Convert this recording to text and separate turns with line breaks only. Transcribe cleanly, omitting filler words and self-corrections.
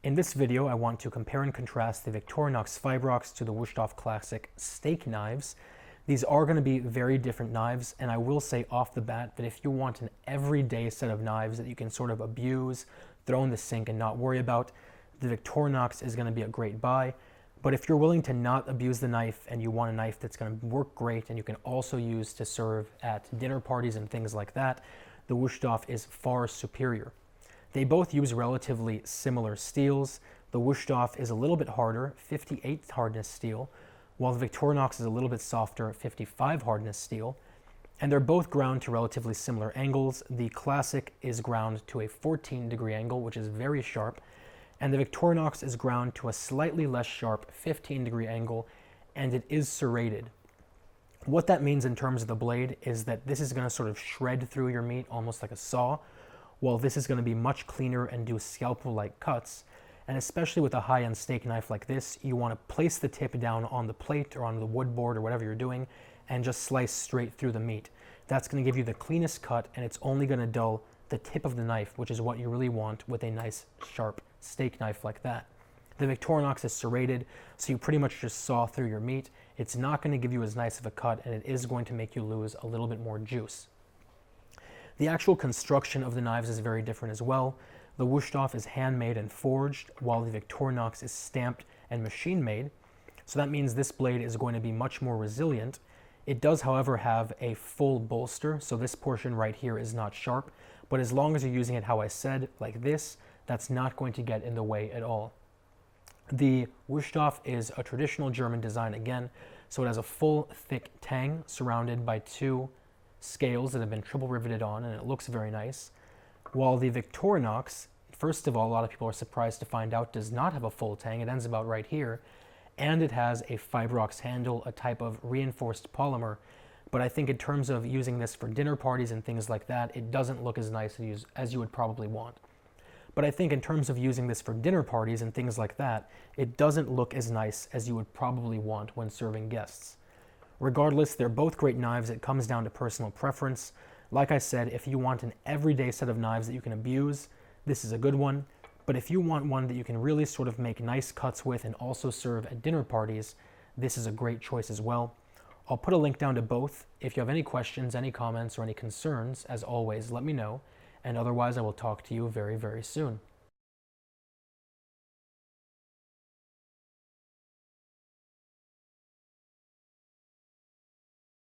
In this video, I want to compare and contrast the Victorinox Fibrox to the Wusthof Classic steak knives. These are going to be very different knives, and I will say off the bat that if you want an everyday set of knives that you can sort of abuse, throw in the sink and not worry about, the Victorinox is going to be a great buy. But if you're willing to not abuse the knife and you want a knife that's going to work great and you can also use to serve at dinner parties and things like that, the Wusthof is far superior. They both use relatively similar steels. The Wusthof is a little bit harder, 58 hardness steel, while the Victorinox is a little bit softer, 55 hardness steel. And they're both ground to relatively similar angles. The Classic is ground to a 14-degree angle, which is very sharp, and the Victorinox is ground to a slightly less sharp 15-degree angle, and it is serrated. What that means in terms of the blade is that this is going to sort of shred through your meat almost like a saw, while this is going to be much cleaner and do scalpel-like cuts. And especially with a high-end steak knife like this, you want to place the tip down on the plate or on the wood board or whatever you're doing and just slice straight through the meat. That's going to give you the cleanest cut, and it's only going to dull the tip of the knife, which is what you really want with a nice sharp steak knife like that. The Victorinox is serrated, so you pretty much just saw through your meat. It's not going to give you as nice of a cut, and it is going to make you lose a little bit more juice. The actual construction of the knives is very different as well. The Wusthof is handmade and forged, while the Victorinox is stamped and machine made. So that means this blade is going to be much more resilient. It does, however, have a full bolster, so this portion right here is not sharp, but as long as you're using it how I said, like this, that's not going to get in the way at all. The Wusthof is a traditional German design again, so it has a full thick tang surrounded by two scales that have been triple riveted on, and it looks very nice. While the Victorinox, first of all, a lot of people are surprised to find out, does not have a full tang. It ends about right here, and it has a Fibrox handle, a type of reinforced polymer. But I think in terms of using this for dinner parties and things like that, it doesn't look as nice as you would probably want. But I think in terms of using this for dinner parties and things like that, it doesn't look as nice as you would probably want when serving guests. Regardless, they're both great knives. It comes down to personal preference. Like I said, if you want an everyday set of knives that you can abuse, this is a good one. But if you want one that you can really sort of make nice cuts with and also serve at dinner parties, this is a great choice as well. I'll put a link down to both. If you have any questions, any comments, or any concerns, as always, let me know. And otherwise, I will talk to you very, very soon.